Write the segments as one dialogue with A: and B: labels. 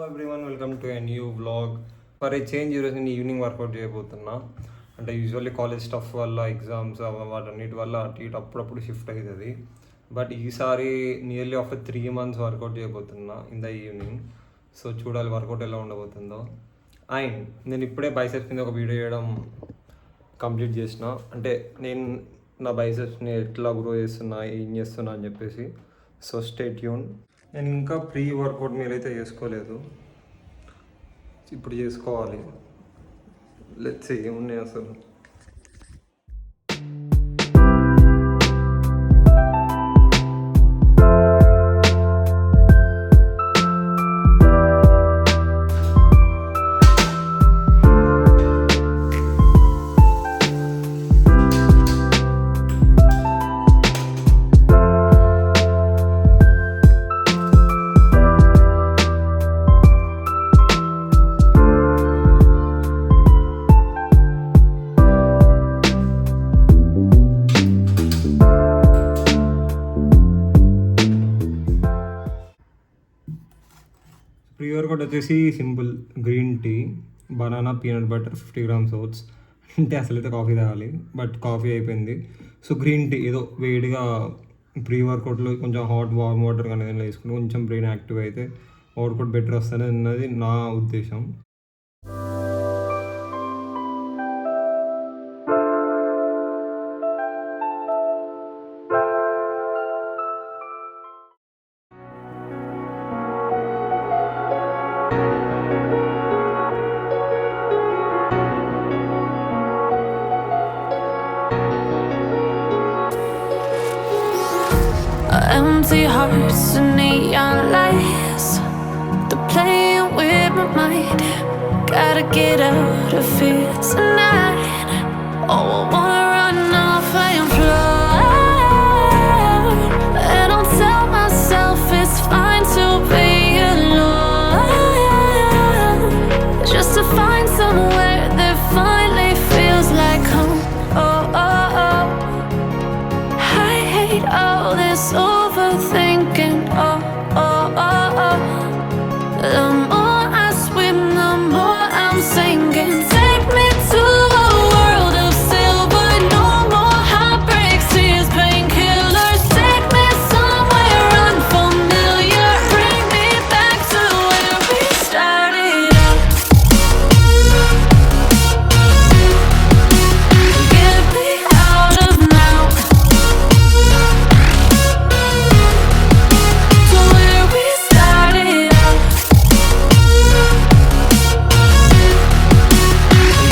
A: Everyone, welcome to a new vlog. For a change ఈరోజు నేను evening workout చేయబోతున్నా. అంటే యూజువల్లీ కాలేజ్ స్టఫ్ వల్ల, ఎగ్జామ్స్ వాటన్నిటి వల్ల అటు ఇటు అప్పుడప్పుడు షిఫ్ట్ అవుతుంది. బట్ ఈసారి నియర్లీ ఆఫ్టర్ 3 months వర్కౌట్ చేయబోతున్నా ఇన్ ద ఈవినింగ్. సో చూడాలి వర్కౌట్ ఎలా ఉండబోతుందో. అండ్ నేను ఇప్పుడే బైసెప్స్ మీద ఒక వీడియో చేయడం కంప్లీట్ చేసిన. అంటే నేను నా బైసెప్స్ని ఎట్లా గ్రో చేస్తున్నా, ఏం చేస్తున్నా అని చెప్పేసి. So stay tune. నేను ఇంకా ప్రీ వర్కౌట్ మీల్ అయితే చేసుకోలేదు, ఇప్పుడు చేసుకోవాలి. లెట్స్ సీ ఏమున్నాయి అసలు. ప్రీ వర్కౌట్ వచ్చేసి simple green tea, banana, peanut butter, 50 grams oats. అంటే అసలైతే కాఫీ తాగాలి, బట్ కాఫీ అయిపోయింది. సో గ్రీన్ టీ ఏదో వేడిగా ప్రీ వర్కౌట్లో కొంచెం హాట్ వార్మ్ వాటర్ కానీ ఏదైనా వేసుకుంటే కొంచెం బ్రెయిన్ యాక్టివ్ అయితే వర్కౌట్ బెటర్ వస్తుంది అన్నది నా ఉద్దేశం.
B: Empty hearts and neon lights, they're playing with my mind. Gotta get out of here tonight. Oh, I wanna run off and fly. And I'll tell myself it's fine to be alone, just to find somewhere that finally feels like home. Oh, oh, oh, I hate all this overthinking. Oh, oh, oh, oh, the more I swim, the more I'm sinking. Take me to a world of silver, no more heartbreaks, tears, painkillers. Take me somewhere unfamiliar, bring me back to where we started out. Get me out of now, to where we started out.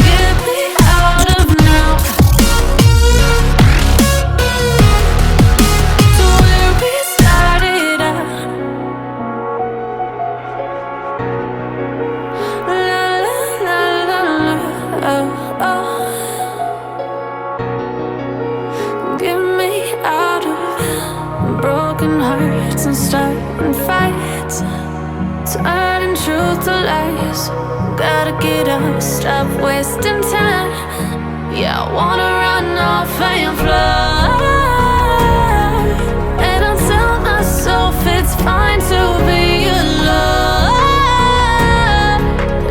B: Get me out of now, to where we started out. La la la la la, oh oh. Get me out of broken hearts and starting fights, turning truth to lies. Gotta get up, stop wasting time. Yeah, I wanna run off and fly. And I'll tell myself it's fine to be alone,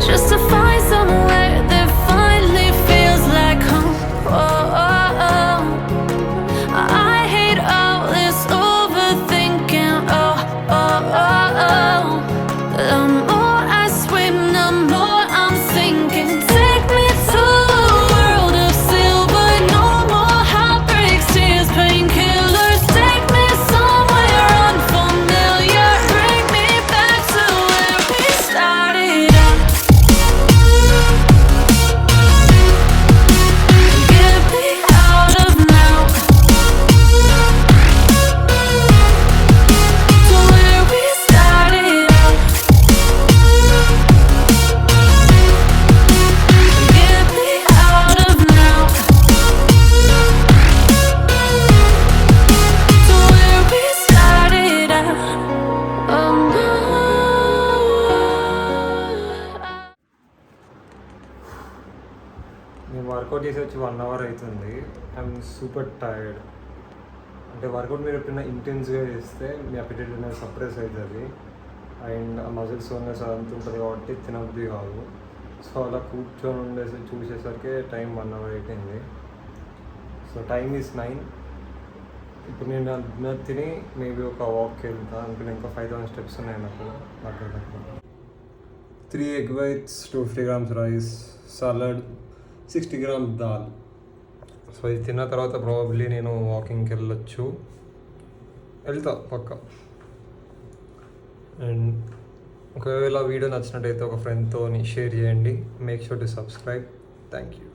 B: just to find somewhere that finally feels like home. Oh, oh, oh, I hate all this overthinking. Oh, oh, oh, oh, the more I swim, the more I'm sinking. Take me to a world of silver, no more heartbreaks, tears, painkillers. Take me somewhere unfamiliar, bring me back to where we started out. Get me out of now, to where we started out. Get me out of now, to where we started out. Oh no.
A: నేను work out చేసి వచ్చి 1 hour అవుతుంది. I'm super tired. అంటే work out మీరు ఎప్పుడైనా ఇంటెన్స్గా చేస్తే మీ appetite అనేది suppress అవుతుంది. అండ్ ఆ మజిల్ సోర్నెస్ అదంతా ఉంటుంది కాబట్టి తినబుద్ధి కాదు. సో అలా కూర్చొని ఉండేసి చూసేసరికి టైం 1 hour అయిపోయింది. So time is 9. ఇప్పుడు నేను డిన్నర్ తిని మేబీ ఒక వాక్కి వెళ్తా అనుకుని ఇంకా 5,000 steps ఉన్నాయి నాకు దగ్గర. 3 egg whites, 250 grams rice, salad, 60 grams dal. So ఇది తిన్న తర్వాత ప్రాబబ్లీ నేను వాకింగ్కి వెళ్తా పక్క. అండ్ ఒకవేళ వీడియో నచ్చినట్టయితే ఒక ఫ్రెండ్తో షేర్ చేయండి. Make sure to subscribe. Thank you.